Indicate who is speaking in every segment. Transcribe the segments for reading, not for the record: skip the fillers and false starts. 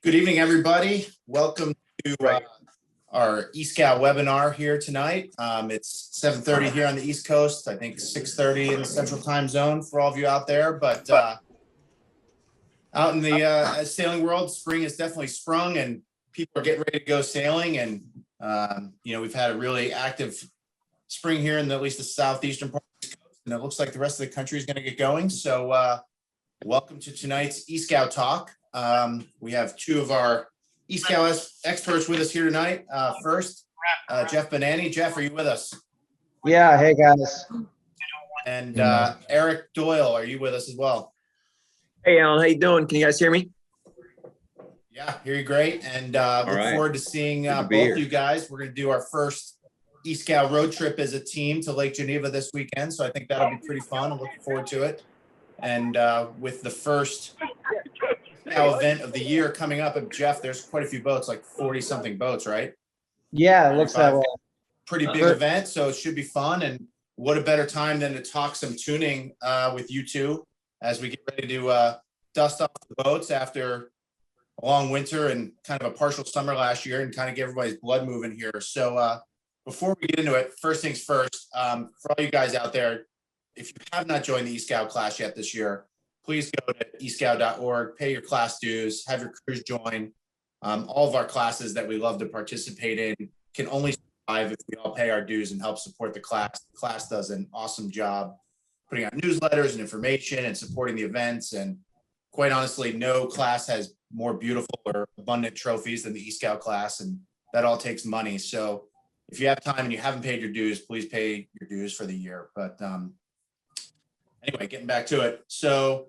Speaker 1: Good evening, everybody. Welcome to our E Scow webinar here tonight. It's 7:30 here on the East Coast. I think 6:30 in the Central Time Zone for all of you out there. But out in the sailing world, spring has definitely sprung, and people are getting ready to go sailing. And we've had a really active spring here in at least the southeastern part of the coast, and it looks like the rest of the country is going to get going. So welcome to tonight's E Scow Talk. We have two of our E Scow experts with us here tonight. First, Jeff Bonanni. Jeff, are you with us?
Speaker 2: Yeah, hey guys.
Speaker 1: And Eric Doyle, are you with us as well?
Speaker 3: Hey Alan, how you doing? Can you guys hear me?
Speaker 1: Yeah, hear you great. And look forward to seeing both you guys. We're going to do our first E Scow road trip as a team to Lake Geneva this weekend. So I think that'll be pretty fun. I'm looking forward to it. And with the first event of the year coming up, Jeff, there's quite a few boats, like 40 something boats, right?
Speaker 2: Yeah, it looks that way.
Speaker 1: Pretty big event, so it should be fun. And what a better time than to talk some tuning with you two as we get ready to dust off the boats after a long winter and kind of a partial summer last year, and kind of get everybody's blood moving here. So before we get into it, first things first, for all you guys out there, if you have not joined the E Scow class yet this year, please go to escow.org, pay your class dues, have your crews join. All of our classes that we love to participate in can only survive if we all pay our dues and help support the class. The class does an awesome job putting out newsletters and information and supporting the events. And quite honestly, no class has more beautiful or abundant trophies than the E Scow class, and that all takes money. So if you have time and you haven't paid your dues, please pay your dues for the year. But anyway, getting back to it. So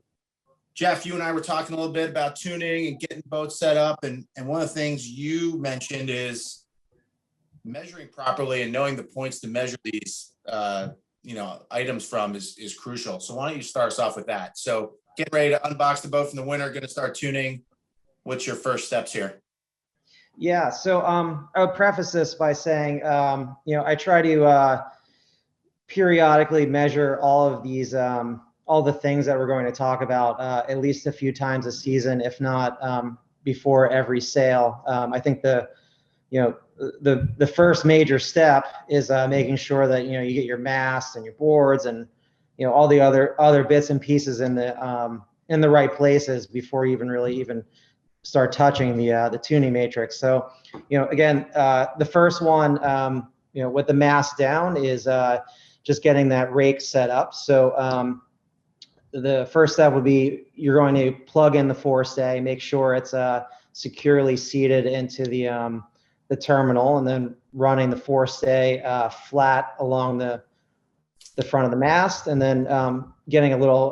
Speaker 1: Jeff, you and I were talking a little bit about tuning and getting boats set up. And one of the things you mentioned is measuring properly and knowing the points to measure these, items from is crucial. So why don't you start us off with that? So getting ready to unbox the boat from the winter, going to start tuning. What's your first steps here?
Speaker 2: Yeah, so I would preface this by saying, I try to periodically measure all of these all the things that we're going to talk about at least a few times a season, if not before every sail. I think the first major step is making sure that you get your masts and your boards and all the other bits and pieces in the right places before you even start touching the tuning matrix. So again, the first one with the mast down is just getting that rake set up. So the first step would be you're going to plug in the forestay, make sure it's securely seated into the terminal, and then running the forestay flat along the front of the mast, and then getting a little,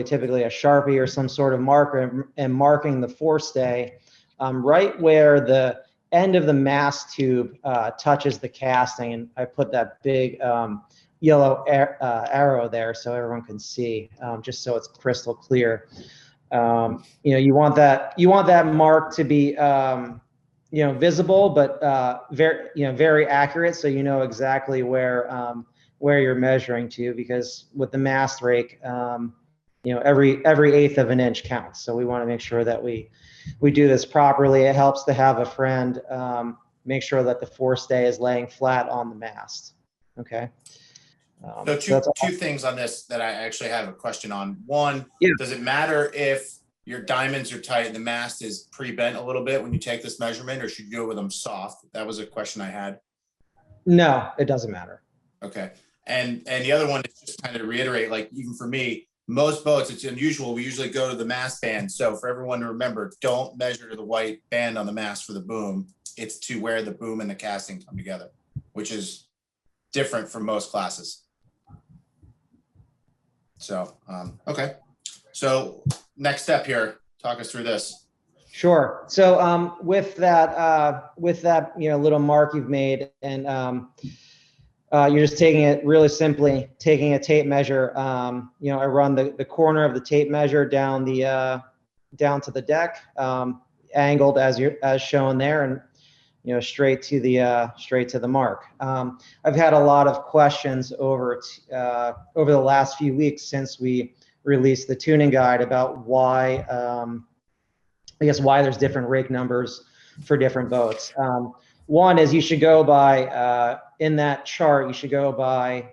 Speaker 2: typically a Sharpie or some sort of marker, and marking the forestay right where the end of the mast tube touches the casting. And I put that big yellow arrow there so everyone can see, just so it's crystal clear. You want that mark to be visible, but very accurate, so you know exactly where you're measuring to, because with the mast rake, every eighth of an inch counts. So we want to make sure that we do this properly. It helps to have a friend make sure that the forestay is laying flat on the mast. Okay.
Speaker 1: So two things on this that I actually have a question on. One, does it matter if your diamonds are tight and the mast is pre-bent a little bit when you take this measurement, or should you do it with them soft? That was a question I had.
Speaker 2: No, it doesn't matter.
Speaker 1: Okay. And the other one is just kind of to reiterate, like even for me, most boats, it's unusual. We usually go to the mast band. So for everyone to remember, don't measure to the white band on the mast for the boom. It's to where the boom and the casting come together, which is different from most classes. So, okay. So next step here, talk us through this.
Speaker 2: Sure. So with that little mark you've made, and you're just taking it really simply, taking a tape measure. I run the corner of the tape measure down to the deck, angled as shown there, and straight to the mark. I've had a lot of questions over the last few weeks since we released the tuning guide about why I guess, why there's different rake numbers for different boats. One is you should go by, in that chart, you should go by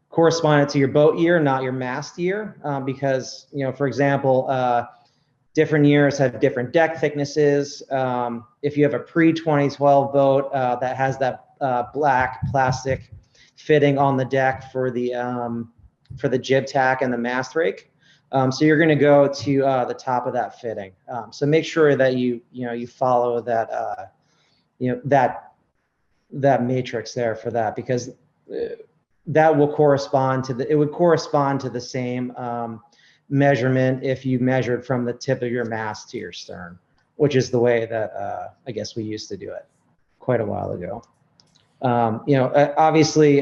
Speaker 2: correspondent to your boat year, not your mast year, because, for example, different years have different deck thicknesses. If you have a pre-2012 boat that has that black plastic fitting on the deck for the jib tack and the mast rake, so you're going to go to the top of that fitting. So make sure that you follow that that matrix there for that, because that will correspond to it would correspond to the same measurement if you measured from the tip of your mast to your stern, which is the way that I guess we used to do it quite a while ago. Obviously,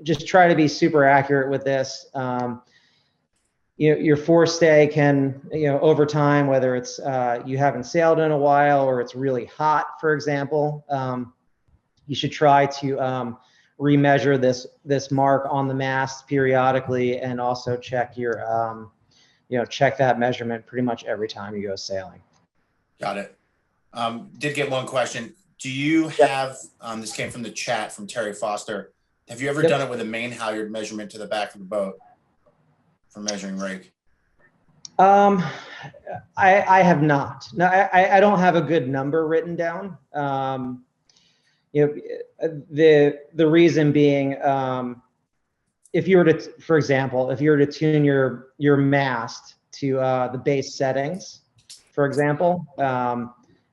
Speaker 2: just try to be super accurate with this. Your forestay can, over time, whether it's you haven't sailed in a while or it's really hot, for example, you should try to remeasure this mark on the mast periodically, and also check your check that measurement pretty much every time you go sailing.
Speaker 1: Got it. Did get one question. Do you have, this came from the chat from Terry Foster. Have you ever done it with a main halyard measurement to the back of the boat for measuring rake?
Speaker 2: I have not. No, I don't have a good number written down. The reason being, if you were to, for example, if you were to tune your mast to the base settings, for example,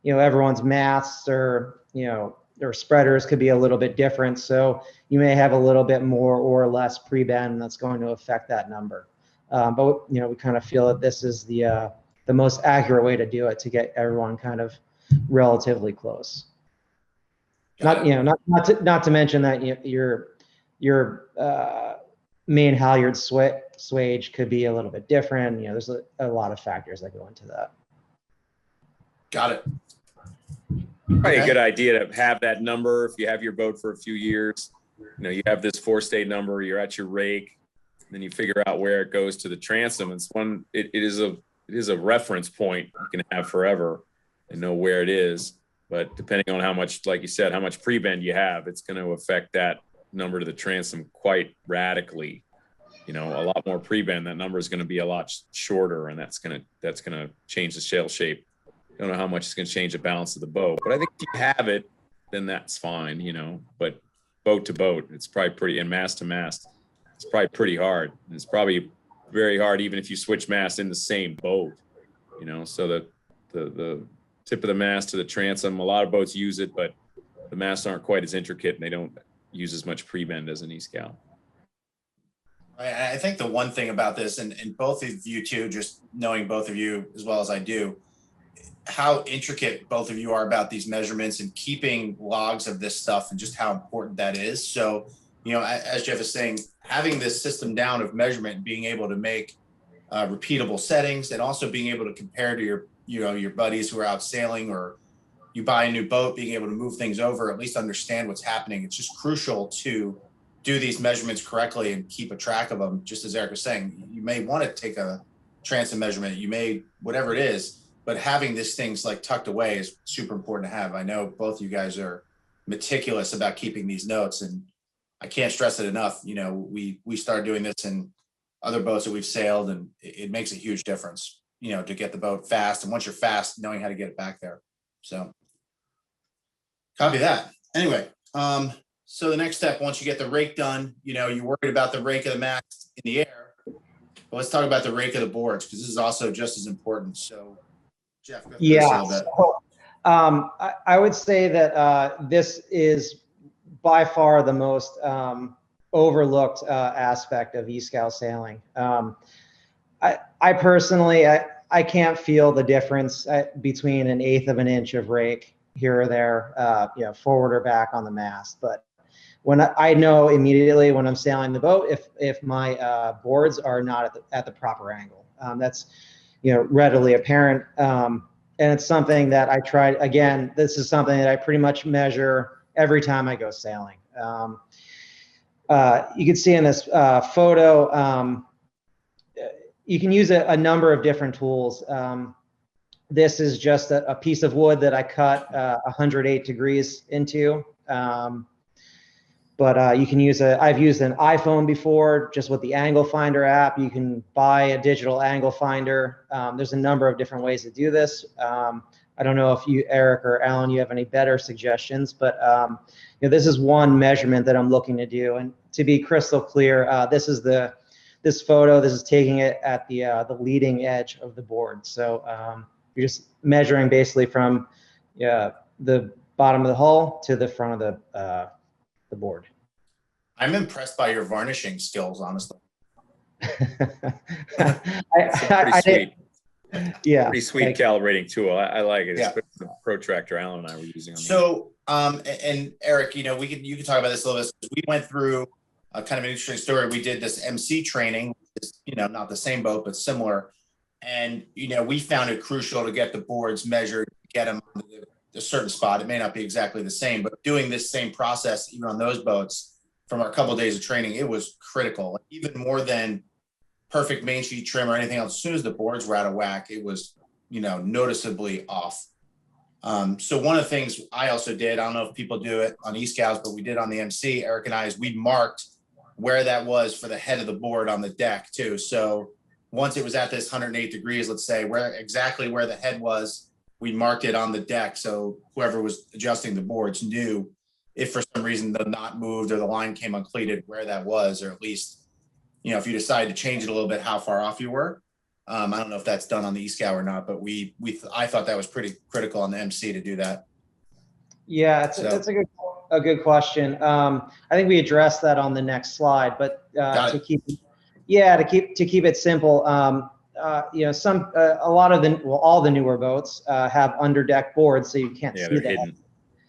Speaker 2: everyone's masts or their spreaders could be a little bit different. So you may have a little bit more or less pre-bend that's going to affect that number. But we kind of feel that this is the most accurate way to do it, to get everyone kind of relatively close. Not to mention that your main halyard swage could be a little bit different. There's a lot of factors that go into that.
Speaker 1: Got it.
Speaker 3: Probably a good idea to have that number if you have your boat for a few years. You have this forestay number, you're at your rake, then you figure out where it goes to the transom. It is a reference point you can have forever and know where it is. But depending on how much, like you said, how much pre-bend you have, it's going to affect that number to the transom quite radically. A lot more pre-bend, that number is going to be a lot shorter, and that's going to change the sail shape. Don't know how much it's going to change the balance of the boat, but I think if you have it, then that's fine. But boat to boat, it's probably pretty, and mast to mast, it's probably pretty hard. And it's probably very hard even if you switch masts in the same boat. So the tip of the mast to the transom, a lot of boats use it, but the masts aren't quite as intricate and they don't use as much pre-bend as an E Scow.
Speaker 1: I think the one thing about this, and both of you too, just knowing both of you as well as I do, how intricate both of you are about these measurements and keeping logs of this stuff, and just how important that is. So, as Jeff is saying, having this system down of measurement and being able to make repeatable settings, and also being able to compare to your buddies who are out sailing, or you buy a new boat, being able to move things over, at least understand what's happening. It's just crucial to do these measurements correctly and keep a track of them. Just as Eric was saying, you may want to take a transom measurement, you may, whatever it is, but having these things like tucked away is super important to have. I know both of you guys are meticulous about keeping these notes, and I can't stress it enough. We started doing this in other boats that we've sailed, and it makes a huge difference, to get the boat fast. And once you're fast, knowing how to get it back there. So copy that. Anyway, so the next step, once you get the rake done, you're worried about the rake of the mast in the air. But let's talk about the rake of the boards, because this is also just as important. So Jeff, go through this a little bit.
Speaker 2: So, I would say that this is by far the most overlooked aspect of E Scow sailing. I personally, I can't feel the difference between an eighth of an inch of rake here or there, forward or back on the mast. But when I know immediately when I'm sailing the boat, if my boards are not at the proper angle, that's readily apparent. And it's something that I try. Again, this is something that I pretty much measure every time I go sailing. You can see in this photo, you can use a number of different tools. this is just a piece of wood that I cut 108 degrees into. But you can use I've used an iPhone before, just with the angle finder app. You can buy a digital angle finder. There's a number of different ways to do this. I don't know if you, Eric or Alan, you have any better suggestions, but you know, this is one measurement that I'm looking to do. And to be crystal clear, this is this photo. This is taking it at the leading edge of the board. So you're just measuring basically from the bottom of the hull to the front of the board.
Speaker 1: I'm impressed by your varnishing skills, honestly.
Speaker 3: Pretty sweet.
Speaker 2: Yeah.
Speaker 3: Pretty sweet calibrating tool. I like it.
Speaker 1: Yeah.
Speaker 3: It's the protractor Alan and I were using. On
Speaker 1: So, and Eric, you know, you can talk about this a little bit. We went through a kind of an interesting story. We did this MC training, which is, you know, not the same boat, but similar. And, you know, we found it crucial to get the boards measured, get them on a certain spot. It may not be exactly the same, but doing this same process, even on those boats from our couple of days of training, it was critical, even more than perfect main sheet trim or anything else. As soon as the boards were out of whack, it was, you know, noticeably off. So one of the things I also did, I don't know if people do it on E Scows, but we did on the MC, Eric and I, is we marked where that was for the head of the board on the deck too. So once it was at this 108 degrees, let's say exactly where the head was, we marked it on the deck. So whoever was adjusting the boards knew if for some reason the knot moved or the line came uncleated, where that was, or at least, you know, if you decide to change it a little bit, how far off you were. I don't know if that's done on the E Scow or not, but I thought that was pretty critical on the MC to do that.
Speaker 2: Yeah, that's a good question. I think we addressed that on the next slide, but to keep it simple, you know, all the newer boats have underdeck boards, so you can't see that.
Speaker 1: Hidden.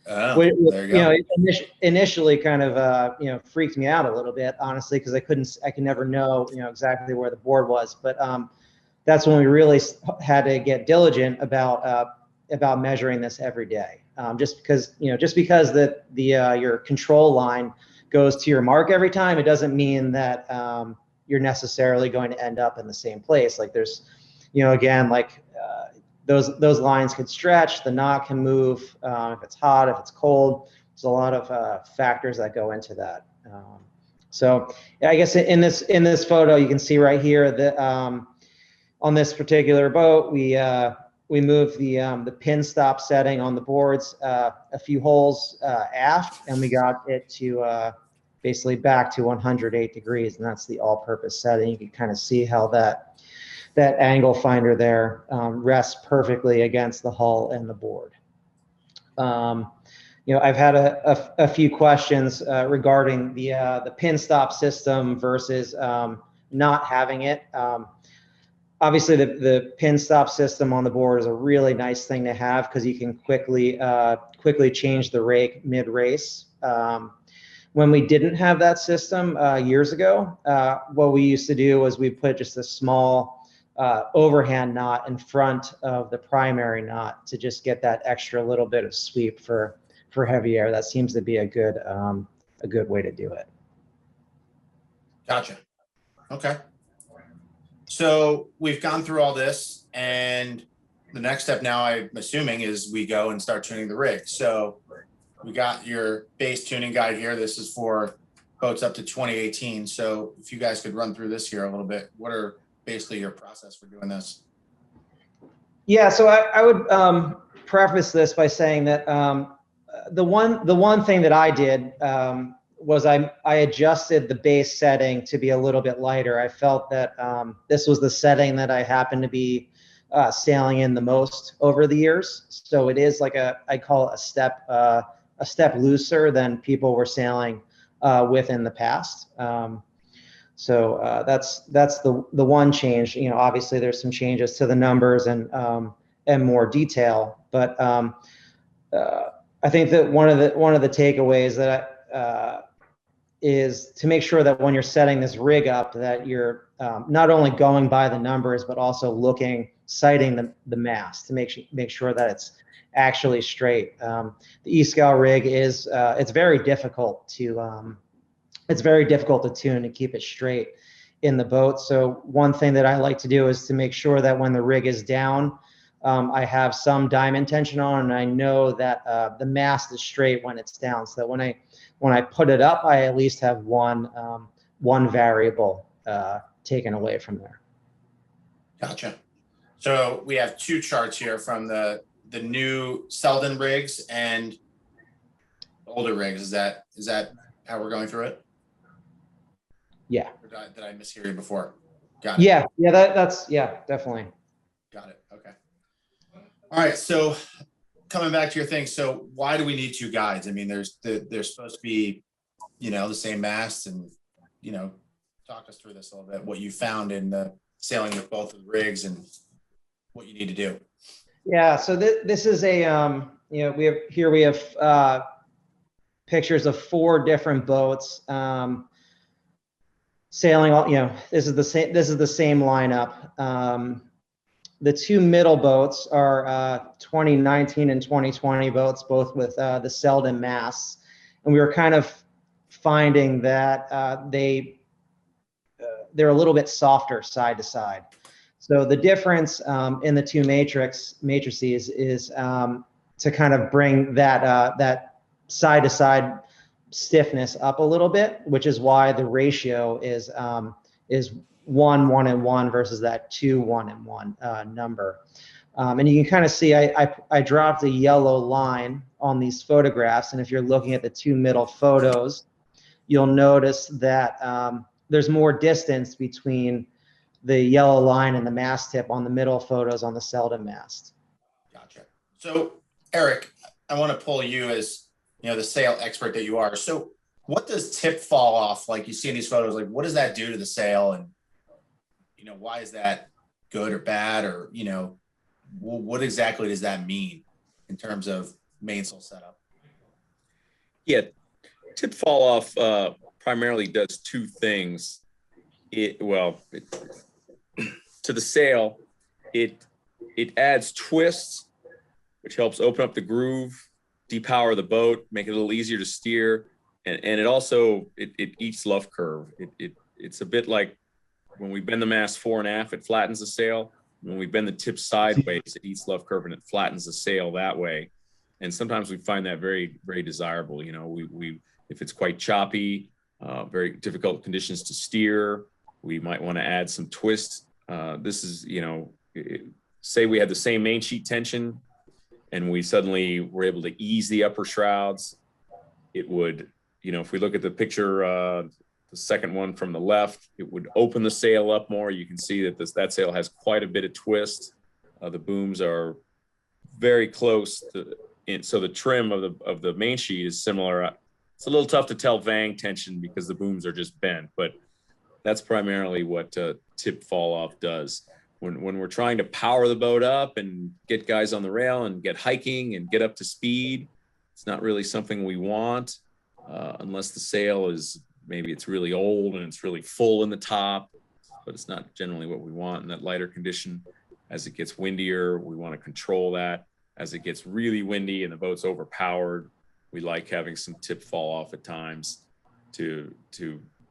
Speaker 1: There you go.
Speaker 2: You know, initially kind of you know, freaked me out a little bit, honestly, because I could never know, you know, exactly where the board was. But that's when we really had to get diligent about measuring this every day. Just because your control line goes to your mark every time, it doesn't mean that you're necessarily going to end up in the same place. Like there's, you know, again, like those lines could stretch, the knot can move, if it's hot, if it's cold. There's a lot of factors that go into that. So I guess in this photo, you can see right here that on this particular boat, we moved the pin stop setting on the boards a few holes aft, and we got it to basically back to 108 degrees, and that's the all-purpose setting. You can kind of see how that angle finder there rests perfectly against the hull and the board. You know, I've had a few questions regarding the pin stop system versus not having it. Obviously, the pin stop system on the board is a really nice thing to have because you can quickly change the rake mid-race. When we didn't have that system years ago, what we used to do was we put just a small overhand knot in front of the primary knot to just get that extra little bit of sweep for heavy air. That seems to be a good way to do it.
Speaker 1: Gotcha. Okay. So we've gone through all this, and the next step now, I'm assuming, is we go and start tuning the rig. So we got your base tuning guide here. This is for boats up to 2018. So if you guys could run through this here a little bit, what are basically your process for doing this?
Speaker 2: Yeah, so I would preface this by saying that the one thing that I did was I adjusted the base setting to be a little bit lighter. I felt that this was the setting that I happened to be sailing in the most over the years. So it is like I call it a step looser than people were sailing with in the past. So that's the one change. You know, obviously there's some changes to the numbers and more detail, but I think that one of the takeaways that is to make sure that when you're setting this rig up, that you're not only going by the numbers, but also sighting the mast to make sure that it's actually straight. The E Scow rig is it's very difficult to tune and keep it straight in the boat. So one thing that I like to do is to make sure that when the rig is down, I have some diamond tension on, and I know that the mast is straight when it's down. So that when I put it up, I at least have one variable taken away from there.
Speaker 1: Gotcha. So we have two charts here from the new Selden rigs and older rigs. Is that how we're going through it?
Speaker 2: Yeah.
Speaker 1: Or did I mishear you before? Got it.
Speaker 2: Yeah. Yeah. That's definitely.
Speaker 1: Got it. Okay. All right. So coming back to your thing. So why do we need two guides? I mean, there's supposed to be, the same masts, and, talk us through this a little bit, what you found in the sailing with both of the rigs and what you need to do.
Speaker 2: Yeah. So this is a, we have pictures of 4 different boats, sailing all, this is the same lineup. The 2 middle boats are 2019 and 2020 boats, both with the Selden masts. And we were kind of finding that they're a little bit softer side to side. So the difference in the 2 matrices is to kind of bring that side to side stiffness up a little bit, which is why the ratio is 1, 1, and 1 versus that 2, 1, and 1 number. And you can kind of see I dropped a yellow line on these photographs, and if you're looking at the 2 middle photos, you'll notice that there's more distance between the yellow line and the mast tip on the middle photos on the Selden mast.
Speaker 1: Gotcha. So Eric, I want to pull you as, the sail expert that you are. So what does tip fall off? Like you see in these photos, like what does that do to the sail? And, why is that good or bad? Or, what exactly does that mean in terms of mainsail setup?
Speaker 3: Yeah, tip fall off primarily does 2 things. To the sail, it adds twists, which helps open up the groove, depower the boat, make it a little easier to steer, and it also it eats luff curve. It's a bit like when we bend the mast fore and aft, it flattens the sail. When we bend the tip sideways, it eats luff curve and it flattens the sail that way. And sometimes we find that very, very desirable. We if it's quite choppy, very difficult conditions to steer, we might want to add some twist. This is, say we had the same main sheet tension and we suddenly were able to ease the upper shrouds. It would, if we look at the picture, the second one from the left, it would open the sail up more. You can see that that sail has quite a bit of twist. The booms are very close to, so the trim of the main sheet is similar. It's a little tough to tell vang tension because the booms are just bent, but that's primarily what tip fall off does. When we're trying to power the boat up and get guys on the rail and get hiking and get up to speed, it's not really something we want unless the sail is, maybe it's really old and it's really full in the top, but it's not generally what we want in that lighter condition. As it gets windier, we want to control that. As it gets really windy and the boat's overpowered, we like having some tip fall off at times to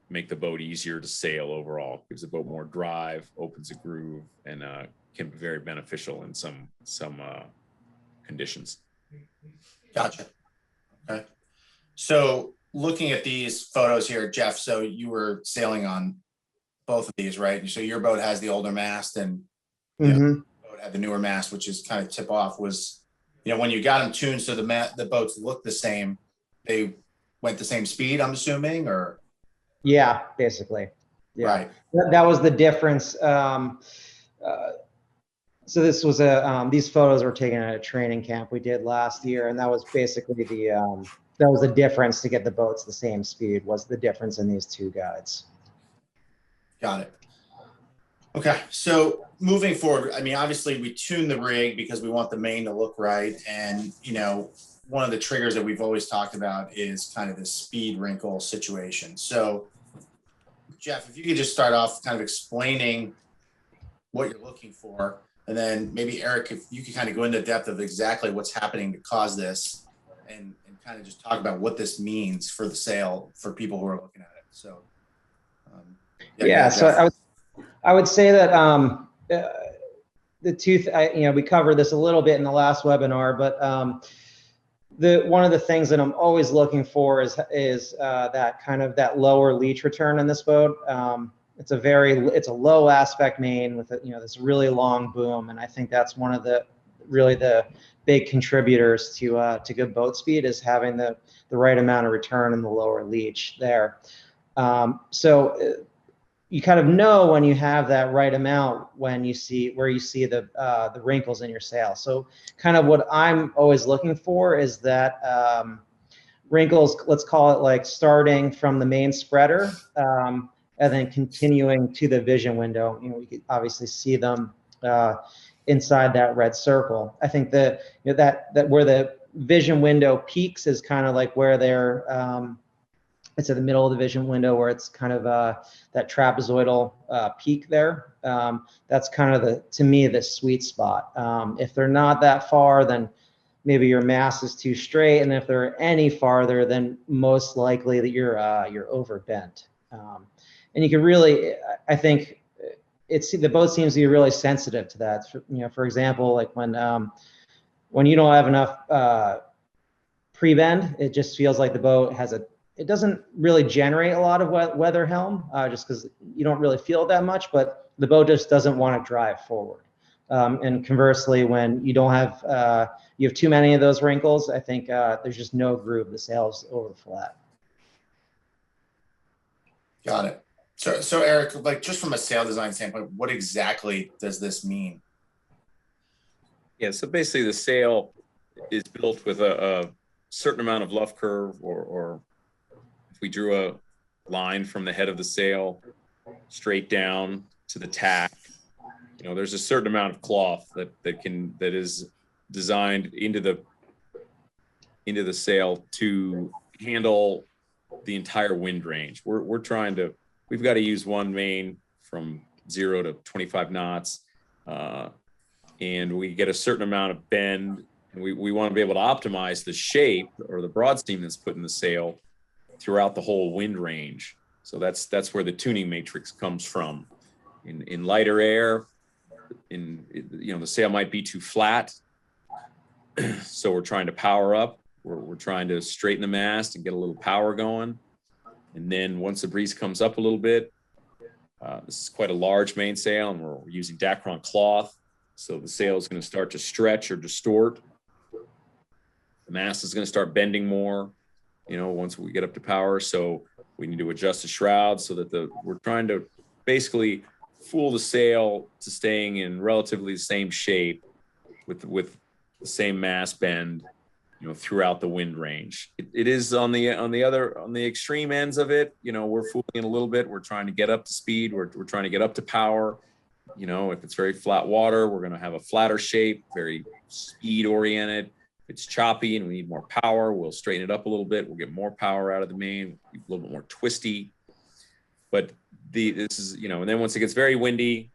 Speaker 3: make the boat easier to sail overall. Gives the boat more drive, opens a groove, and can be very beneficial in some conditions.
Speaker 1: Gotcha. Okay. So looking at these photos here, Jeff, so you were sailing on both of these, right? So your boat has the older mast and the boat had the newer mast, which is kind of tip off. Was, when you got them tuned so the boats look the same, they went the same speed, I'm assuming, or?
Speaker 2: Yeah, basically. Yeah.
Speaker 1: Right.
Speaker 2: That was the difference. So this was these photos were taken at a training camp we did last year, and that was basically that was the difference to get the boats the same speed, was the difference in these 2 guides.
Speaker 1: Got it. Okay, so moving forward, I mean, obviously we tune the rig because we want the main to look right, and one of the triggers that we've always talked about is kind of the speed wrinkle situation. So, Jeff, if you could just start off kind of explaining what you're looking for, and then maybe Eric, if you could kind of go into depth of exactly what's happening to cause this, and kind of just talk about what this means for the sail for people who are looking at it. So,
Speaker 2: so I would say that we covered this a little bit in the last webinar, but one of the things that I'm always looking for is that kind of that lower leach return in this boat. It's a low aspect main with this really long boom, and I think that's one of the big contributors to good boat speed is having the right amount of return in the lower leach there. So you kind of know when you have that right amount when you see the wrinkles in your sail. So kind of what I'm always looking for is that wrinkles, let's call it like starting from the main spreader and then continuing to the vision window. We could obviously see them inside that red circle. I think that where the vision window peaks is kind of like where they're it's at the middle of the vision window where it's kind of that trapezoidal peak there. That's kind of to me the sweet spot. If they're not that far, then maybe your mast is too straight, and if they're any farther, then most likely that you're overbent. And you can really, I think, the boat seems to be really sensitive to that. For example, like when you don't have enough pre-bend, it just feels like the boat it doesn't really generate a lot of weather helm, just because you don't really feel it that much, but the boat just doesn't want to drive forward. And conversely, when you don't have, you have too many of those wrinkles, I think there's just no groove. The sail's over flat.
Speaker 1: Got it. So Eric, like just from a sail design standpoint, what exactly does this mean?
Speaker 3: Yeah, so basically the sail is built with a certain amount of luff curve, or if we drew a line from the head of the sail straight down to the tack, there's a certain amount of cloth that is designed into the sail to handle the entire wind range. We've got to use one main from 0 to 25 knots, and we get a certain amount of bend, and we want to be able to optimize the shape or the broad seam that's put in the sail throughout the whole wind range. So that's where the tuning matrix comes from. In lighter air, the sail might be too flat, so we're trying to power up. We're trying to straighten the mast and get a little power going. And then once the breeze comes up a little bit, this is quite a large mainsail, and we're using Dacron cloth. So the sail is going to start to stretch or distort. The mast is going to start bending more, once we get up to power. So we need to adjust the shroud so that we're trying to basically fool the sail to staying in relatively the same shape with the same mast bend, throughout the wind range. It is on the extreme ends of it. We're fooling it a little bit. We're trying to get up to speed. We're trying to get up to power. If it's very flat water, we're going to have a flatter shape, very speed oriented. If it's choppy and we need more power, we'll straighten it up a little bit. We'll get more power out of the main, a little bit more twisty. But this is, and then once it gets very windy,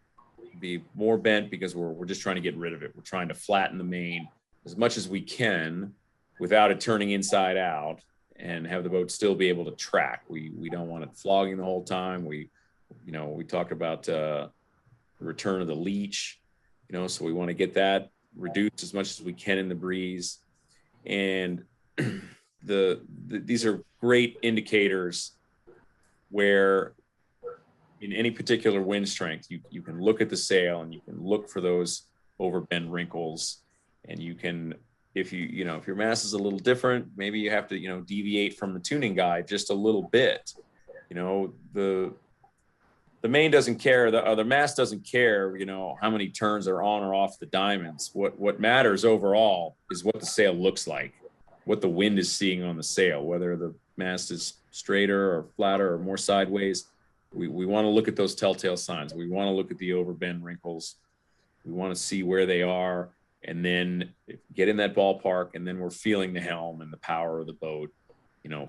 Speaker 3: be more bent because we're just trying to get rid of it. We're trying to flatten the main as much as we can without it turning inside out, and have the boat still be able to track. We don't want it flogging the whole time. We talk about the return of the leach, so we want to get that reduced as much as we can in the breeze. And these are great indicators where in any particular wind strength, you can look at the sail and you can look for those overbend wrinkles, and you can, if your mast is a little different, maybe you have to, deviate from the tuning guide just a little bit. The main doesn't care, the mast doesn't care, how many turns are on or off the diamonds. What matters overall is what the sail looks like, what the wind is seeing on the sail, whether the mast is straighter or flatter or more sideways. We want to look at those telltale signs. We want to look at the overbend wrinkles. We want to see where they are, and then get in that ballpark, and then we're feeling the helm and the power of the boat,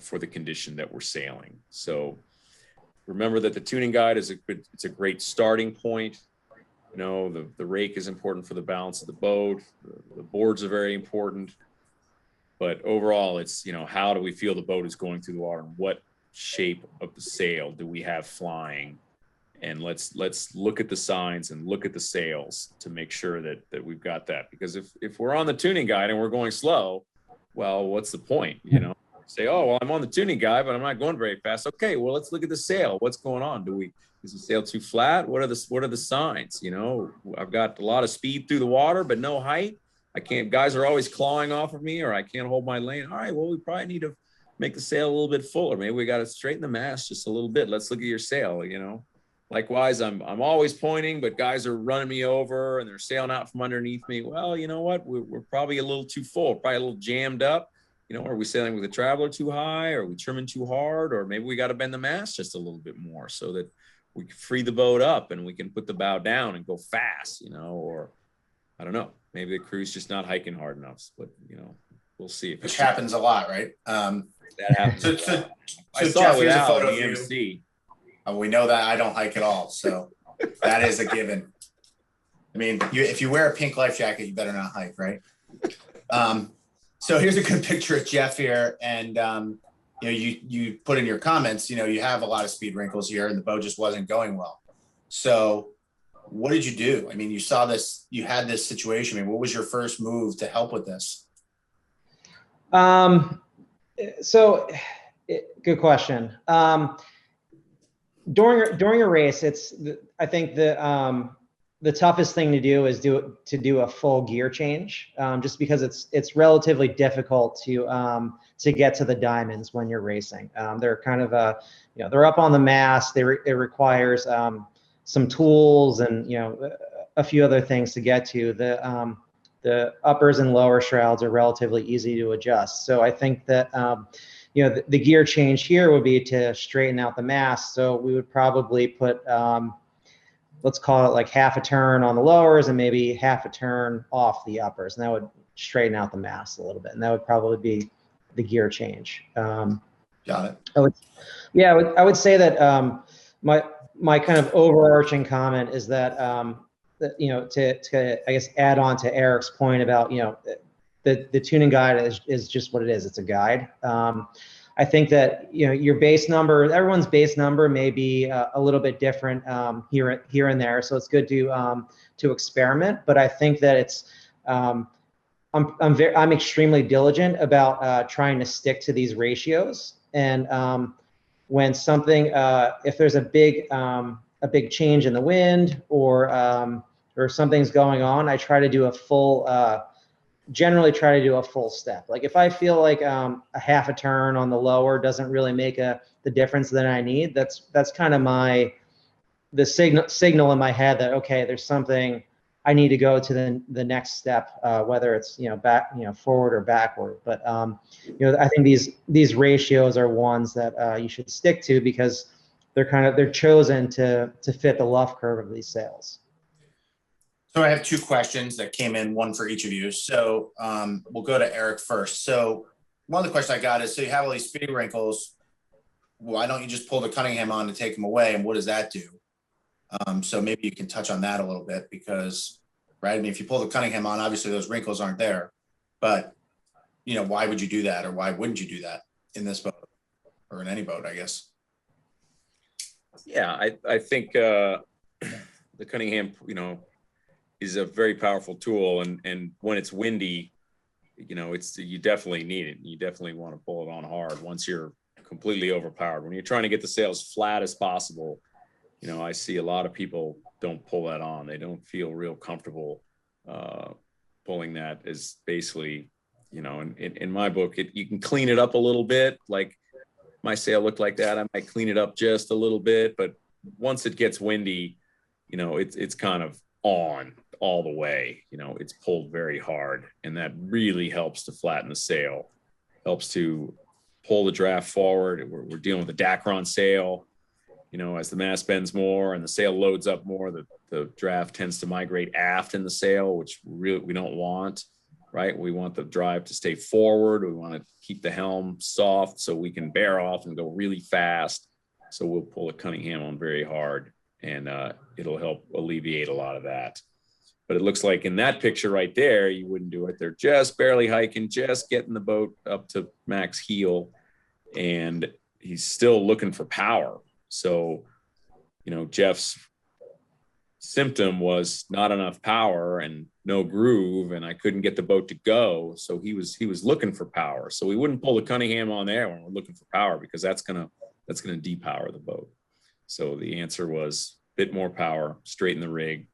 Speaker 3: for the condition that we're sailing. So remember that the tuning guide is it's a great starting point. The rake is important for the balance of the boat. The boards are very important, but overall it's, how do we feel the boat is going through the water, and what shape of the sail do we have flying? and let's look at the signs and look at the sails to make sure that we've got that. Because if we're on the tuning guide and we're going slow, well, what's the point? You know, say, oh, well, I'm on the tuning guide, but I'm not going very fast. Okay, well, let's look at the sail. What's going on? Is the sail too flat? What are the signs? You know, I've got a lot of speed through the water, but no height. Guys are always clawing off of me, or I can't hold my lane. All right, well, we probably need to make the sail a little bit fuller. Maybe we got to straighten the mast just a little bit. Let's look at your sail, you know. Likewise, I'm always pointing, but guys are running me over and they're sailing out from underneath me. Well, you know what? We're probably a little too full, probably a little jammed up. You know, are we sailing with the traveler too high? Are we trimming too hard? Or maybe we got to bend the mast just a little bit more so that we can free the boat up and we can put the bow down and go fast, you know, or I don't know. Maybe the crew's just not hiking hard enough, but you know, we'll see.
Speaker 1: Which happens a lot, right?
Speaker 3: That happens.
Speaker 1: So
Speaker 3: I saw
Speaker 1: Jeff,
Speaker 3: it
Speaker 1: here's a
Speaker 3: without
Speaker 1: photo
Speaker 3: the
Speaker 1: of you.
Speaker 3: MC.
Speaker 1: We know that I don't hike at all, so that is a given. I mean, if you wear a pink life jacket, you better not hike, right? So here's a good picture of Jeff here, and you know, you put in your comments, you know, you have a lot of speed wrinkles here, and the boat just wasn't going well. So what did you do? I mean, you saw this, you had this situation. I mean, what was your first move to help with this?
Speaker 2: Good question. During a race, I think the toughest thing to do is to do a full gear change, just because it's relatively difficult to get to the diamonds when you're racing. They're kind of you know, they're up on the mast. It requires some tools and, you know, a few other things to get to. The uppers and lower shrouds are relatively easy to adjust. So I think that you know, the gear change here would be to straighten out the mast. So we would probably put, let's call it like half a turn on the lowers and maybe half a turn off the uppers. And that would straighten out the mast a little bit. And that would probably be the gear change.
Speaker 1: Got it.
Speaker 2: I would say that my kind of overarching comment is that, you know, to I guess add on to Eric's point about, you know, the tuning guide is just what it is. It's a guide. I think that, you know, your base number, everyone's base number may be a little bit different here and there. So it's good to experiment. But I think that it's I'm extremely diligent about trying to stick to these ratios. And when something, if there's a big change in the wind or something's going on, I try to do a full. Generally try to do a full step. Like if I feel like a half a turn on the lower doesn't really make the difference that I need, that's kind of the signal in my head that, okay, there's something I need to go to the next step, whether it's, you know, back, you know, forward or backward. But you know, I think these ratios are ones that you should stick to because they're chosen to fit the luff curve of these sails.
Speaker 1: So I have two questions that came in, one for each of you. So we'll go to Eric first. So one of the questions I got is, so you have all these speed wrinkles. Why don't you just pull the Cunningham on to take them away? And what does that do? So maybe you can touch on that a little bit because, right, I mean, if you pull the Cunningham on, obviously those wrinkles aren't there. But, you know, why would you do that? Or why wouldn't you do that in this boat or in any boat, I guess?
Speaker 3: Yeah, I think the Cunningham, you know, is a very powerful tool, and when it's windy, you know, you definitely need it. You definitely want to pull it on hard once you're completely overpowered. When you're trying to get the sails flat as possible, you know, I see a lot of people don't pull that on. They don't feel real comfortable pulling that. Is basically, you know, in my book, you can clean it up a little bit. Like my sail looked like that. I might clean it up just a little bit, but once it gets windy, you know, it's kind of on all the way. You know, it's pulled very hard, and that really helps to flatten the sail, helps to pull the draft forward. We're dealing with a Dacron sail. You know, as the mast bends more and the sail loads up more, the draft tends to migrate aft in the sail, which really we don't want, right? We want the drive to stay forward. We want to keep the helm soft so we can bear off and go really fast. So we'll pull a Cunningham on very hard, and it'll help alleviate a lot of that. But it looks like in that picture right there, you wouldn't do it. They're just barely hiking, just getting the boat up to max heel, and he's still looking for power. So, Jeff's symptom was not enough power and no groove, and I couldn't get the boat to go. So he was looking for power. So we wouldn't pull the Cunningham on there when we're looking for power, because that's gonna depower the boat. So the answer was a bit more power, straighten the rig,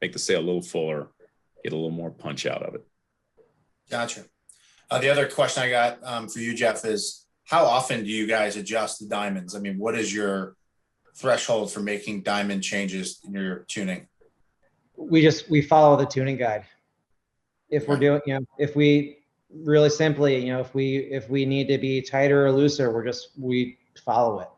Speaker 3: make the sail a little fuller, get a little more punch out of it.
Speaker 1: Gotcha. The other question I got for you, Jeff, is how often do you guys adjust the diamonds? I mean, what is your threshold for making diamond changes in your tuning?
Speaker 2: We follow the tuning guide. If we're doing, if we really simply, if we need to be tighter or looser, we follow it.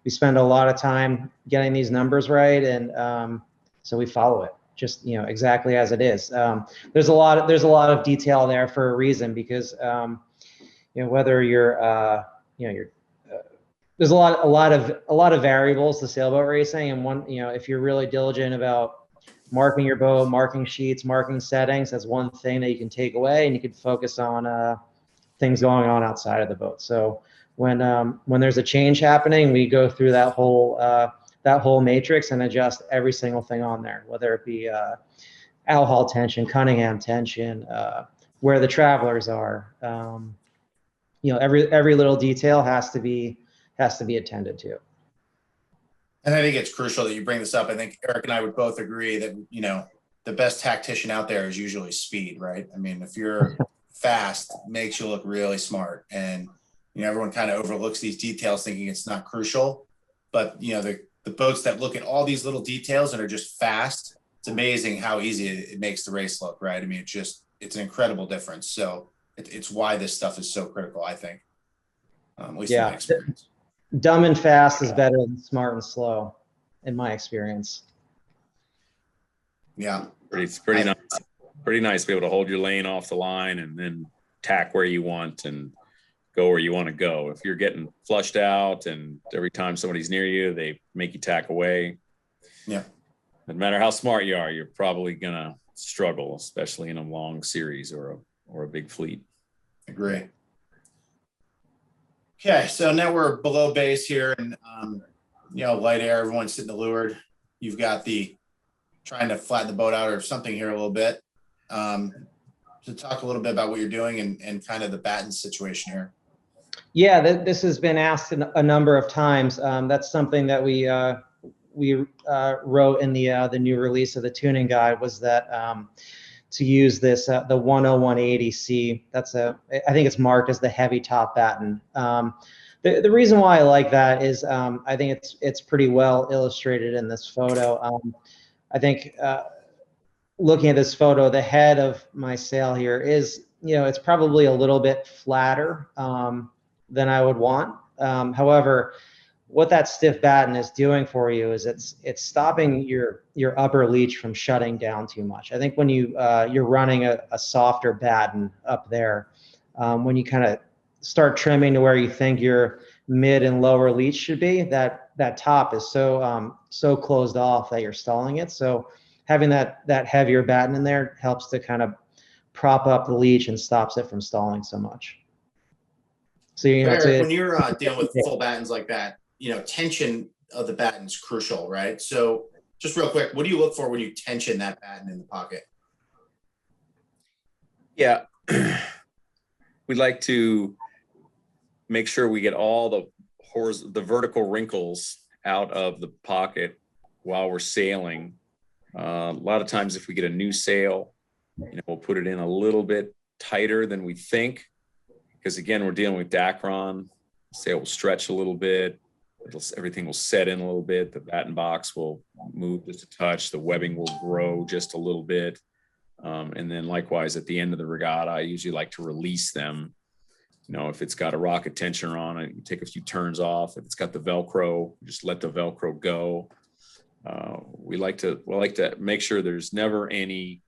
Speaker 2: We spend a lot of time getting these numbers right, and so we follow it just exactly as it is. There's a lot of detail there for a reason, because whether you're there's a lot of variables to sailboat racing, and one, if you're really diligent about marking your boat, marking sheets, marking settings, that's one thing that you can take away, and you can focus on things going on outside of the boat. So when there's a change happening, we go through that whole matrix and adjust every single thing on there, whether it be Al tension, Cunningham tension, where the travelers are. Every little detail has to be attended to.
Speaker 1: And I think it's crucial that you bring this up. I think Eric and I would both agree that, the best tactician out there is usually speed, right? I mean, if you're fast, it makes you look really smart. And, everyone kind of overlooks these details thinking it's not crucial. But, the boats that look at all these little details and are just fast, it's amazing how easy it makes the race look, right? I mean, it's an incredible difference. So it's why this stuff is so critical, I think. At least in my experience.
Speaker 2: Dumb and fast is better than smart and slow, in my experience.
Speaker 1: Yeah.
Speaker 3: It's pretty nice. Pretty nice to be able to hold your lane off the line and then tack where you want and go where you want to go. If you're getting flushed out and every time somebody's near you, they make you tack away.
Speaker 1: Yeah.
Speaker 3: No matter how smart you are, you're probably going to struggle, especially in a long series or a big fleet.
Speaker 1: Agree. Okay, so now we're below base here, and light air, everyone's sitting leeward. You've got the trying to flatten the boat out or something here a little bit. So talk a little bit about what you're doing and kind of the batten situation here.
Speaker 2: Yeah, this has been asked a number of times. That's something that we wrote in the new release of the tuning guide, was that to use this the 10180C. I think it's marked as the heavy top batten. The reason why I like that is I think it's pretty well illustrated in this photo. I think looking at this photo, the head of my sail here is, it's probably a little bit flatter than I would want. However, what that stiff batten is doing for you is it's stopping your upper leach from shutting down too much. I think when you're running a softer batten up there, when you kind of start trimming to where you think your mid and lower leach should be, that top is so closed off that you're stalling it. So having that heavier batten in there helps to kind of prop up the leach and stops it from stalling so much. So
Speaker 1: Eric, when you're dealing with full battens like that, tension of the batten is crucial, right? So just real quick, what do you look for when you tension that batten in the pocket?
Speaker 3: Yeah, we'd like to make sure we get all the vertical wrinkles out of the pocket while we're sailing. A lot of times if we get a new sail, we'll put it in a little bit tighter than we think, because again, we're dealing with Dacron. Sail will stretch a little bit. Everything will set in a little bit. The batten box will move just a touch. The webbing will grow just a little bit. And then likewise, at the end of the regatta, I usually like to release them. If it's got a rocket tensioner on it, you take a few turns off. If it's got the Velcro, just let the Velcro go. We like to make sure there's never any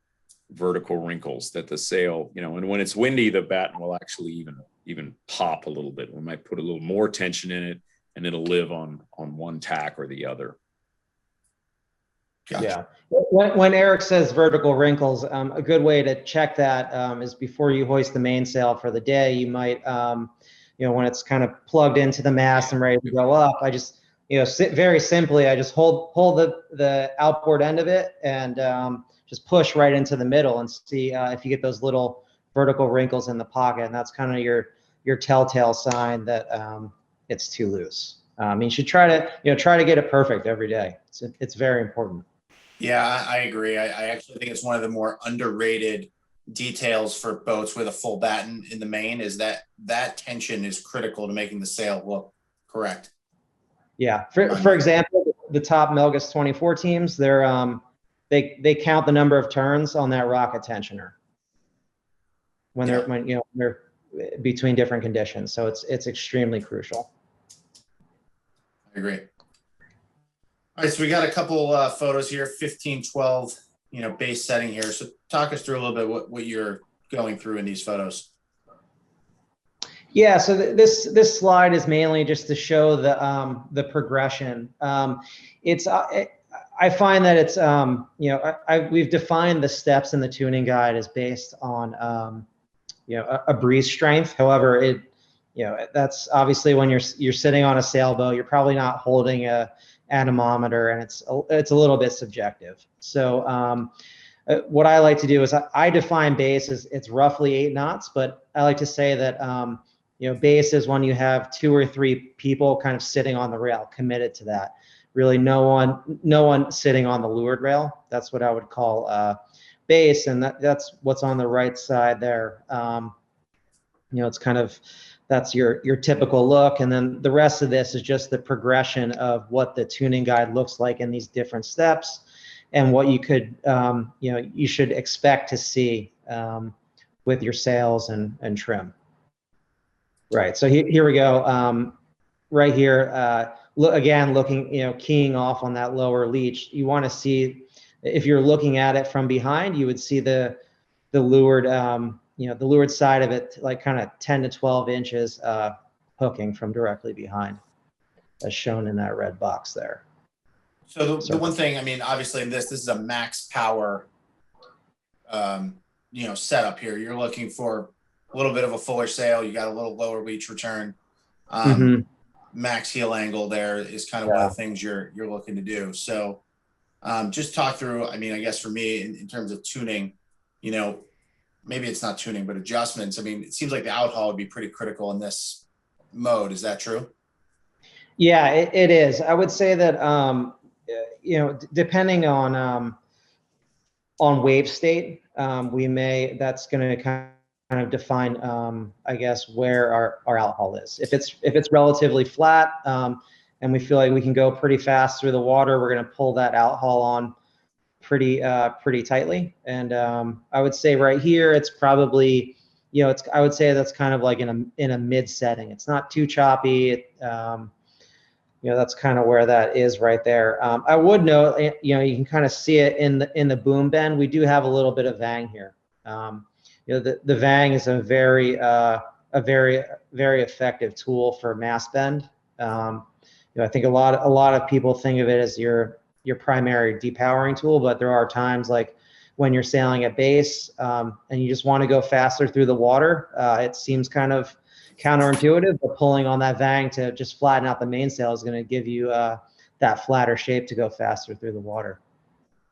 Speaker 3: vertical wrinkles, that the sail, and when it's windy, the batten will actually even pop a little bit. We might put a little more tension in it, and it'll live on one tack or the other.
Speaker 1: Gotcha.
Speaker 2: Yeah. When Eric says vertical wrinkles, a good way to check that is before you hoist the mainsail for the day. You might, when it's kind of plugged into the mast and ready to go up, I just, very simply, I just hold the outboard end of it and just push right into the middle and see if you get those little vertical wrinkles in the pocket. And that's kind of your telltale sign that it's too loose. You should try to get it perfect every day. It's very important.
Speaker 1: Yeah, I agree. I actually think it's one of the more underrated details for boats with a full batten in the main, is that tension is critical to making the sail look correct.
Speaker 2: Yeah. For example, the top Melgus 24 teams, they count the number of turns on that rocket tensioner when they're between different conditions. So it's extremely crucial.
Speaker 1: I agree. All right, so we got a couple photos here, 15, 12, base setting here. So talk us through a little bit what you're going through in these photos.
Speaker 2: Yeah, so this slide is mainly just to show the progression. I find that it's we've defined the steps in the tuning guide as based on a breeze strength. However, that's obviously when you're sitting on a sailboat, you're probably not holding a anemometer, and it's a little bit subjective. So what I like to do is I define base as it's roughly 8 knots, but I like to say that base is when you have 2 or 3 people kind of sitting on the rail, committed to that. Really, no one sitting on the leeward rail. That's what I would call base, and that's what's on the right side there. It's kind of, that's your typical look, and then the rest of this is just the progression of what the tuning guide looks like in these different steps, and what you could you should expect to see with your sails and trim. Right. So here we go. Right here, looking, keying off on that lower leech. You want to see, if you're looking at it from behind, you would see the leeward, the leeward side of it, like kind of 10 to 12 inches hooking from directly behind, as shown in that red box there.
Speaker 1: So the one thing, obviously in this is a max power, setup here. You're looking for a little bit of a fuller sail. You got a little lower leech return. Max heel angle there is kind of one of the things you're looking to do. So just talk through, I guess for me in terms of tuning, maybe it's not tuning, but adjustments. It seems like the out haul would be pretty critical in this mode. Is that true?
Speaker 2: Yeah, it is. I would say that, depending on wave state, that's going to kind of define, I guess, where our out haul is. If it's relatively flat, and we feel like we can go pretty fast through the water, we're going to pull that out haul on pretty tightly. And I would say right here, it's probably, I would say that's kind of like in a mid setting. It's not too choppy. That's kind of where that is right there. I would note, you can kind of see it in the boom bend. We do have a little bit of vang here. The vang is a very effective tool for mast bend. I think a lot of people think of it as your primary depowering tool, but there are times like when you're sailing at base and you just want to go faster through the water. It seems kind of counterintuitive, but pulling on that vang to just flatten out the mainsail is going to give you that flatter shape to go faster through the water.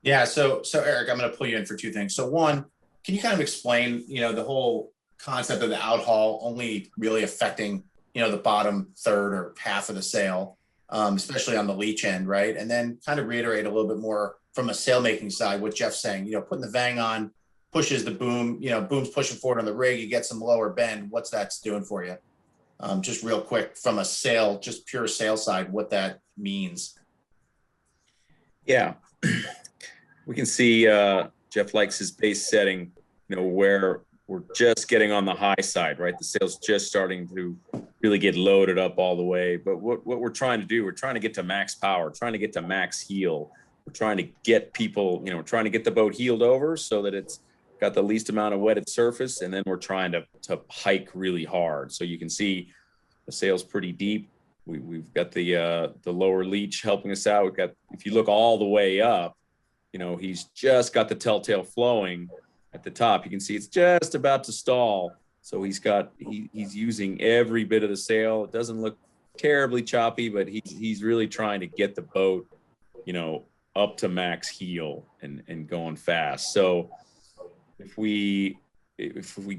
Speaker 1: Yeah. So Eric, I'm going to pull you in for 2 things. So one, can you kind of explain, the whole concept of the out haul only really affecting, the bottom third or half of the sail, especially on the leech end, right? And then kind of reiterate a little bit more from a sail making side, what Jeff's saying, putting the vang on pushes the boom, boom's pushing forward on the rig, you get some lower bend. What's that's doing for you? Just real quick from a sail, just pure sail side, what that means.
Speaker 3: Yeah, we can see Jeff likes his base setting, where we're just getting on the high side, right? The sail's just starting to really get loaded up all the way. But what we're trying to do, we're trying to get to max power, trying to get to max heel. We're trying to get people, trying to get the boat heeled over so that it's got the least amount of wetted surface. And then we're trying to hike really hard. So you can see the sail's pretty deep. We've got the lower leech helping us out. We've got, if you look all the way up, he's just got the telltale flowing at the top. You can see it's just about to stall. So he's using every bit of the sail. It doesn't look terribly choppy, but he's really trying to get the boat, you know, up to max heel and going fast. So if we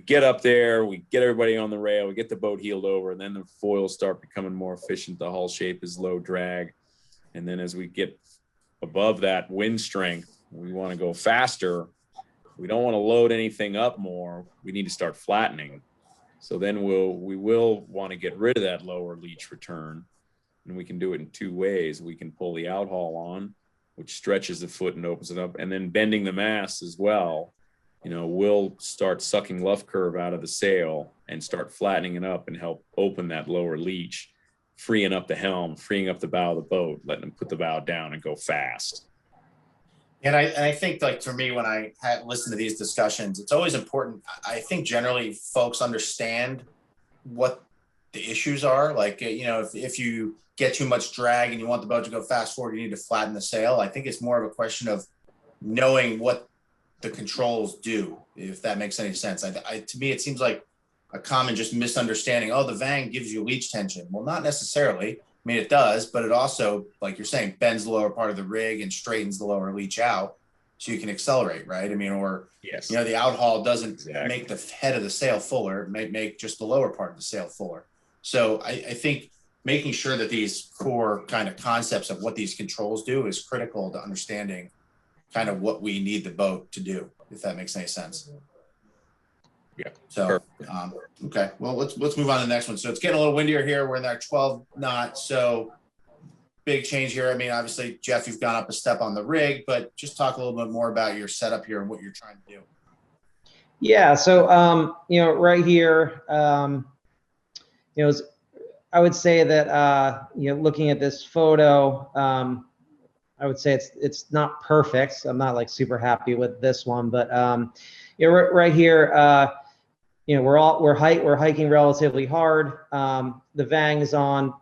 Speaker 3: get up there, we get everybody on the rail, we get the boat heeled over, and then the foils start becoming more efficient. The hull shape is low drag. And then as we get above that wind strength, we want to go faster. We don't want to load anything up more. We need to start flattening. So then we will want to get rid of that lower leach return. And we can do it in two ways. We can pull the outhaul on, which stretches the foot and opens it up, and then bending the mast as well. You know, we'll start sucking luff curve out of the sail and start flattening it up and help open that lower leach, freeing up the helm, freeing up the bow of the boat, letting them put the bow down and go fast.
Speaker 1: And I think, like, for me, when I listen to these discussions, it's always important. I think generally folks understand what the issues are. Like, you know, if you get too much drag and you want the boat to go fast forward, you need to flatten the sail. I think it's more of a question of knowing what the controls do, if that makes any sense. To me, it seems like a common just misunderstanding. Oh, the Vang gives you leach tension. Well, not necessarily. I mean, it does, but it also, like you're saying, bends the lower part of the rig and straightens the lower leach out so you can accelerate, right? I mean, or,
Speaker 3: yes,
Speaker 1: you know, the outhaul doesn't
Speaker 3: exactly
Speaker 1: make the head of the sail fuller. It may make just the lower part of the sail fuller. So I think making sure that these core kind of concepts of what these controls do is critical to understanding kind of what we need the boat to do, if that makes any sense.
Speaker 3: Yeah.
Speaker 1: So, okay. Well, let's move on to the next one. So it's getting a little windier here. We're in that 12 knot. So big change here. I mean, obviously, Jeff, you've gone up a step on the rig, but just talk a little bit more about your setup here and what you're trying to do.
Speaker 2: Yeah. So, you know, right here, you know, I would say that, you know, looking at this photo, I would say it's not perfect. I'm not like super happy with this one, but, you know, right here, you know, we're hiking relatively hard. The Vang is on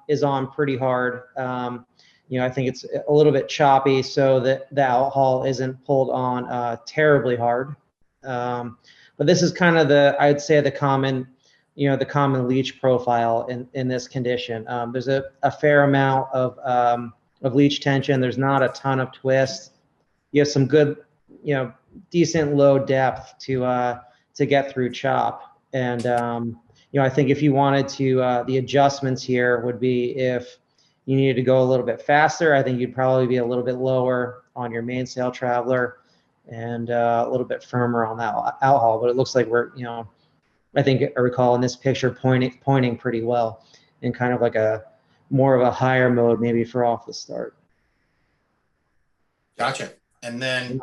Speaker 2: pretty hard. You know, I think it's a little bit choppy, so that the outhaul isn't pulled on terribly hard. But this is kind of I'd say the common leach profile in this condition. There's a fair amount of leach tension. There's not a ton of twist. You have some good, you know, decent low depth to get through chop. And, you know, I think if you wanted to, the adjustments here would be if you needed to go a little bit faster, I think you'd probably be a little bit lower on your mainsail traveler and a little bit firmer on that outhaul. But it looks like we're, you know, I think I recall in this picture pointing pretty well in kind of like more of a higher mode, maybe for off the start.
Speaker 1: Gotcha. And then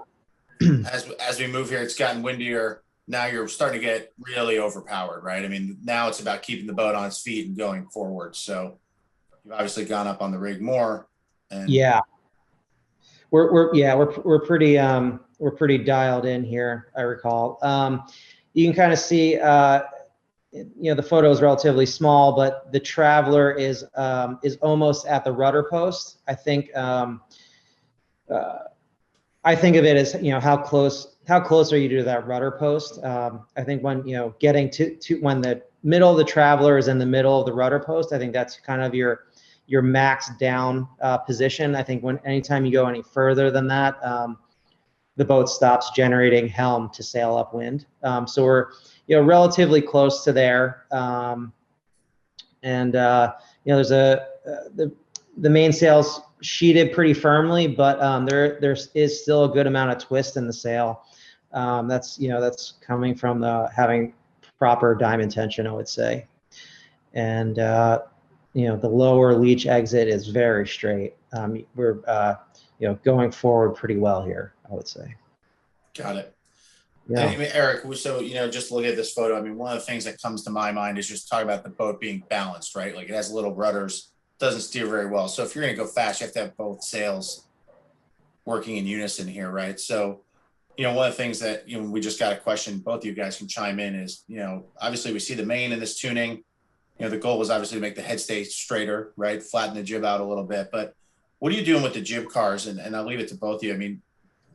Speaker 1: as we move here, it's gotten windier. Now you're starting to get really overpowered, right? I mean, now it's about keeping the boat on its feet and going forward. So you've obviously gone up on the rig more. And
Speaker 2: yeah, we're pretty dialed in here, I recall. You can kind of see, you know, the photo is relatively small, but the traveler is almost at the rudder post. I think of it as, you know, how close are you to that rudder post? I think when, you know, getting to when the middle of the traveler is in the middle of the rudder post, I think that's kind of your max down position. I think anytime you go any further than that, the boat stops generating helm to sail upwind. So we're, you know, relatively close to there. And you know, there's the mainsail's sheeted pretty firmly, but there is still a good amount of twist in the sail. That's, you know, that's coming from having proper diamond tension, I would say. And you know, the lower leach exit is very straight. We're you know, going forward pretty well here, I would say. Got it.
Speaker 1: Yeah. I mean, Eric, so, you know, just look at this photo. I mean, one of the things that comes to my mind is just talk about the boat being balanced, right? Like, it has little rudders, doesn't steer very well. So if you're going to go fast, you have to have both sails working in unison here, right? So, you know, one of the things that, you know, we just got a question, both of you guys can chime in, is, you know, obviously we see the main in this tuning. You know, the goal was obviously to make the head stay straighter, right? Flatten the jib out a little bit. But what are you doing with the jib cars? And I'll leave it to both of you. I mean,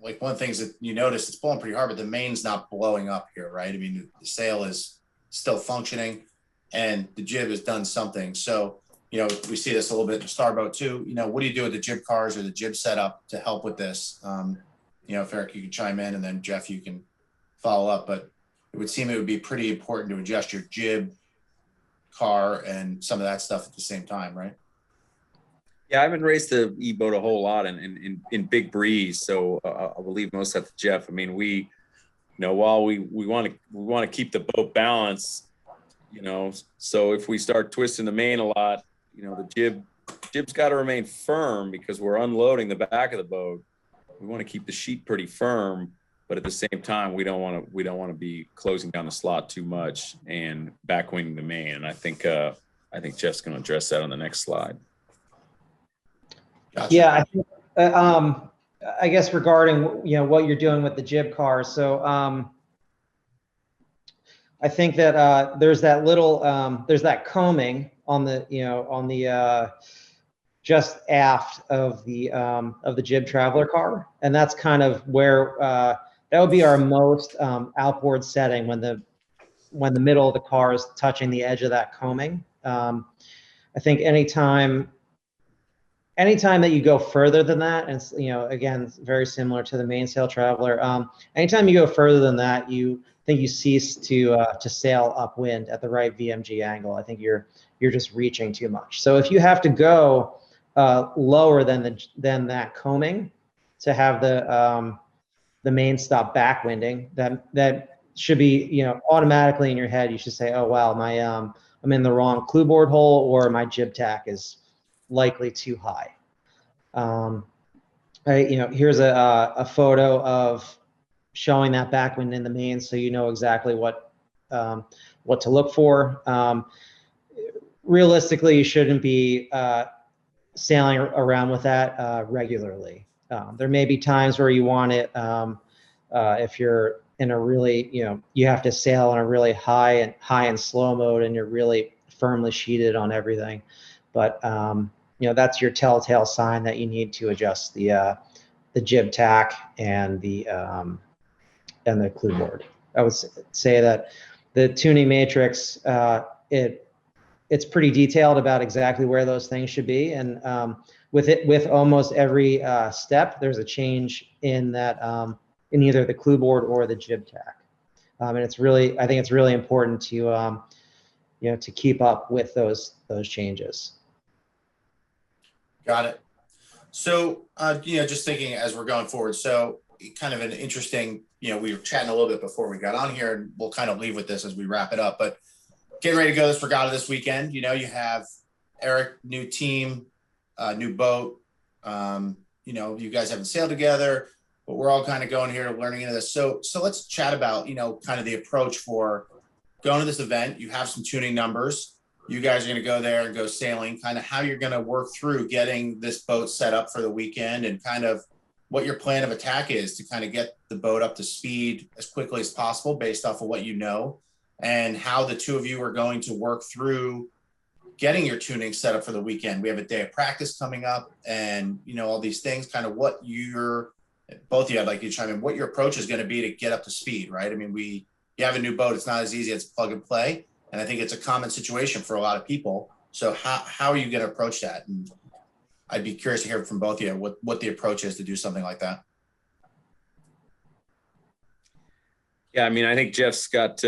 Speaker 1: like, one of the things that you notice, it's blowing pretty hard, but the main's not blowing up here, right? I mean, the sail is still functioning and the jib has done something. So you know, we see this a little bit in Starboat too. You know, what do you do with the jib cars or the jib setup to help with this? You know, if Eric, you can chime in, and then Jeff, you can follow up, but it would seem it would be pretty important to adjust your jib car and some of that stuff at the same time, right?
Speaker 3: Yeah, I haven't raced the E-boat a whole lot in big breeze, so I'll leave most of that to Jeff. I mean, you know, while we want to keep the boat balanced, you know, so if we start twisting the main a lot, you know, the jib's got to remain firm because we're unloading the back of the boat. We want to keep the sheet pretty firm, but at the same time, we don't want to be closing down the slot too much and backwinding the main. And I think Jeff's going to address that on the next slide.
Speaker 2: Gotcha. Yeah, I think, I guess regarding, you know, what you're doing with the jib car. So I think that there's that little, there's that combing on the, you know, on the just aft of the jib traveler car. And that's kind of where, that would be our most outboard setting when the middle of the car is touching the edge of that combing. I think anytime that you go further than that, and it's, you know, again, it's very similar to the mainsail traveler. Anytime you go further than that, you cease to sail upwind at the right VMG angle. I think you're just reaching too much. So if you have to go lower than that combing to have the main stop backwinding, that should be, you know, automatically in your head. You should say, oh wow, I'm in the wrong clue board hole, or my jib tack is likely too high. You know, here's a photo of showing that backwind in the main, so you know exactly what to look for. Realistically, you shouldn't be sailing around with that regularly. There may be times where you want it if you're in a really, you know, you have to sail in a really high and slow mode, and you're really firmly sheeted on everything. But you know, that's your telltale sign that you need to adjust the jib tack and the clue board. I would say that the tuning matrix, it's pretty detailed about exactly where those things should be, and with almost every step, there's a change in that in either the clue board or the jib tack, and I think it's really important to you know, to keep up with those changes.
Speaker 1: Got it. So, you know, just thinking as we're going forward, so kind of an interesting, you know, we were chatting a little bit before we got on here, and we'll kind of leave with this as we wrap it up, but getting ready to go this regatta this weekend. You know, you have Eric, new team, new boat. You know, you guys haven't sailed together, but we're all kind of going here learning into this. So let's chat about, you know, kind of the approach for going to this event. You have some tuning numbers. You guys are going to go there and go sailing, kind of how you're going to work through getting this boat set up for the weekend, and kind of what your plan of attack is to kind of get the boat up to speed as quickly as possible based off of what you know, and how the two of you are going to work through getting your tuning set up for the weekend. We have a day of practice coming up, and, you know, all these things, kind of what both of you, I'd like you to chime in, what your approach is going to be to get up to speed, right? I mean, you have a new boat. It's not as easy as plug and play. And I think it's a common situation for a lot of people. So how are you going to approach that? And I'd be curious to hear from both of you what the approach is to do something like that.
Speaker 3: Yeah, I mean, I think Jeff's got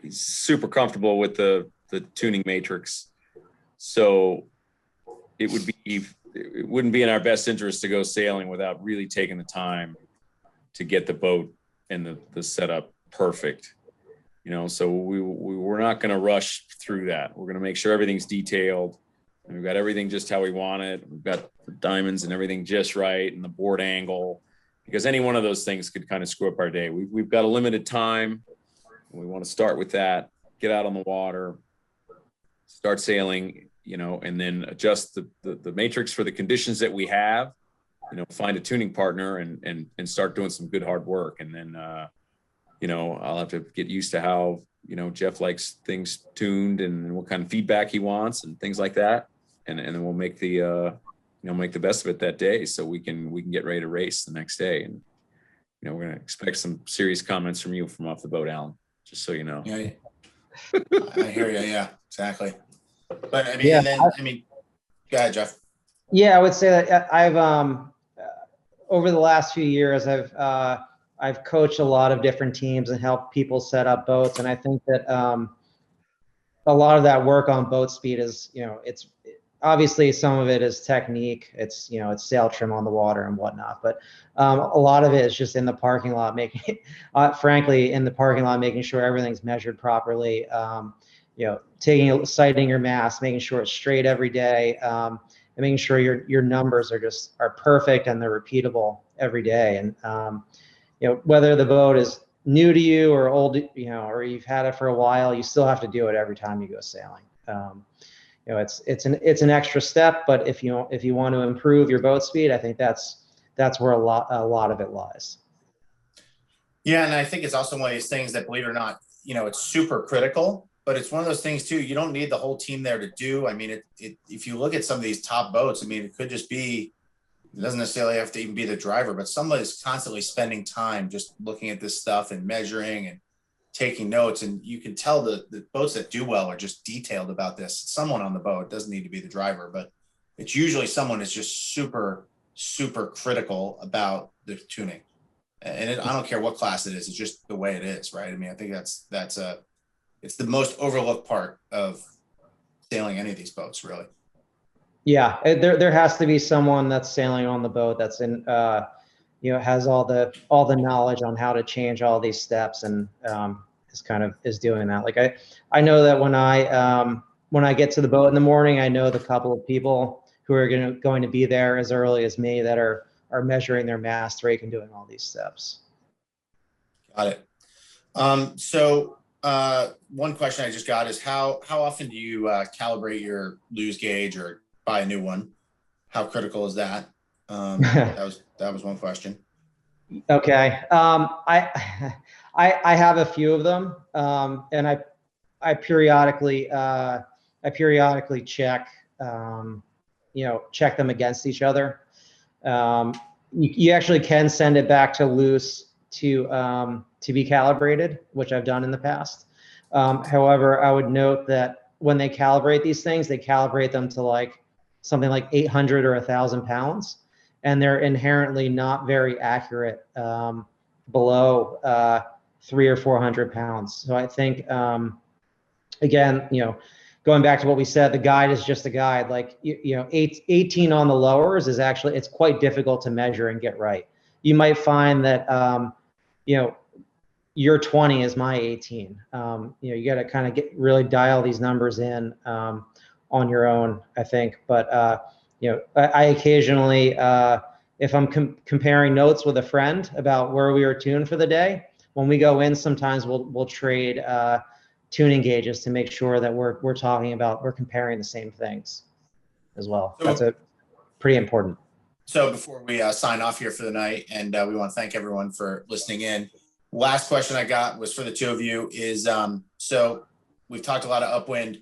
Speaker 3: he's super comfortable with the tuning matrix, so it wouldn't be in our best interest to go sailing without really taking the time to get the boat and the setup perfect. You know, so we're not going to rush through that. We're going to make sure everything's detailed, and we've got everything just how we want it. We've got the diamonds and everything just right, and the board angle, because any one of those things could kind of screw up our day. We've got a limited time, and we want to start with that, get out on the water, start sailing, you know, and then adjust the matrix for the conditions that we have, you know, find a tuning partner and start doing some good hard work. And then, you know, I'll have to get used to how, you know, Jeff likes things tuned and what kind of feedback he wants and things like that. And then we'll make the best of it that day, so we can get ready to race the next day. And, you know, we're going to expect some serious comments from you from off the boat, Allan, just so you know.
Speaker 1: Yeah. I hear you. Yeah, exactly. But I mean,
Speaker 2: Yeah,
Speaker 1: and then, I mean, go ahead, Jeff.
Speaker 2: Yeah, I would say that I've over the last few years, I've coached a lot of different teams and helped people set up boats, and I think that a lot of that work on boat speed is, it's obviously some of it is technique. It's it's sail trim on the water and whatnot, but a lot of it is just in the parking lot making, frankly, in the parking lot making sure everything's measured properly. Sighting your mast, making sure it's straight every day. And making sure your numbers are perfect and they're repeatable every day. And whether the boat is new to you or old, or you've had it for a while, you still have to do it every time you go sailing. It's an extra step, but if you want to improve your boat speed, I think that's where a lot of it lies.
Speaker 1: Yeah, and I think it's also one of these things that, believe it or not, it's super critical. But it's one of those things too, you don't need the whole team there to do. I mean, if you look at some of these top boats, I mean, it could just be, it doesn't necessarily have to even be the driver, but somebody's constantly spending time just looking at this stuff and measuring and taking notes. And you can tell the boats that do well are just detailed about this. Someone on the boat, doesn't need to be the driver, but it's usually someone that's just super, super critical about the tuning. And I don't care what class it is, it's just the way it is, right? I mean, I think it's the most overlooked part of sailing any of these boats, really. Yeah,
Speaker 2: there has to be someone that's sailing on the boat that's in, has all the knowledge on how to change all these steps, and is doing that. Like I know that when I get to the boat in the morning, I know the couple of people who are going to be there as early as me that are measuring their mast, rake, and doing all these steps.
Speaker 1: Got it. One question I just got is how often do you calibrate your lose gauge or buy a new one? How critical is that? That was one question.
Speaker 2: Okay. I have a few of them, and I periodically check check them against each other. You actually can send it back to loose to be calibrated, which I've done in the past. However, I would note that when they calibrate these things, they calibrate them to something like 800 or 1,000 pounds, and they're inherently not very accurate below 300 or 400 pounds. So I think, again, going back to what we said, the guide is just a guide. 18 on the lowers is actually, it's quite difficult to measure and get right. You might find that your 20 is my 18. You got to kind of really dial these numbers in on your own, I think. But I occasionally, if I'm comparing notes with a friend about where we were tuned for the day, when we go in, sometimes we'll trade tuning gauges to make sure that we're comparing the same things as well. That's pretty important.
Speaker 1: So before we sign off here for the night, and we want to thank everyone for listening in. Last question I got was for the two of you is, so we've talked a lot of upwind.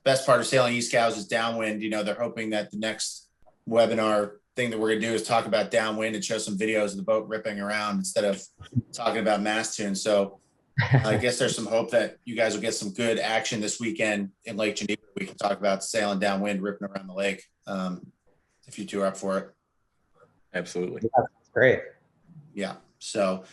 Speaker 1: Best part of sailing E Scows is downwind. They're hoping that the next webinar thing that we're going to do is talk about downwind and show some videos of the boat ripping around instead of talking about mast tune. So I guess there's some hope that you guys will get some good action this weekend in Lake Geneva. We can talk about sailing downwind, ripping around the lake, if you two are up for it.
Speaker 3: Absolutely.
Speaker 2: Yeah, that's great.
Speaker 1: Yeah. So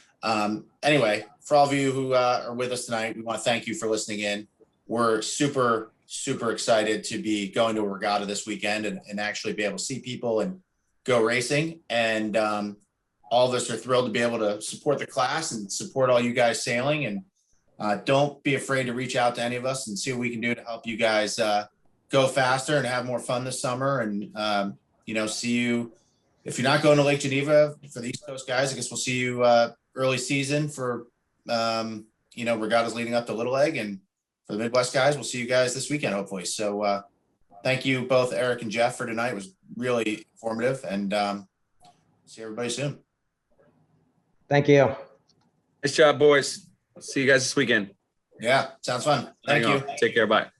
Speaker 1: anyway, for all of you who are with us tonight, we want to thank you for listening in. We're super, super excited to be going to a regatta this weekend and actually be able to see people and go racing. And all of us are thrilled to be able to support the class and support all you guys sailing. And don't be afraid to reach out to any of us and see what we can do to help you guys go faster and have more fun this summer. And, see you. If you're not going to Lake Geneva for the East Coast guys, I guess we'll see you early season for, regattas leading up to Little Egg. And for the Midwest guys, we'll see you guys this weekend, hopefully. So thank you both, Eric and Jeff, for tonight. It was really informative, and see everybody soon.
Speaker 2: Thank you.
Speaker 3: Nice job, boys. See you guys this weekend.
Speaker 1: Yeah, sounds fun. Thank you.
Speaker 3: Take care. Bye.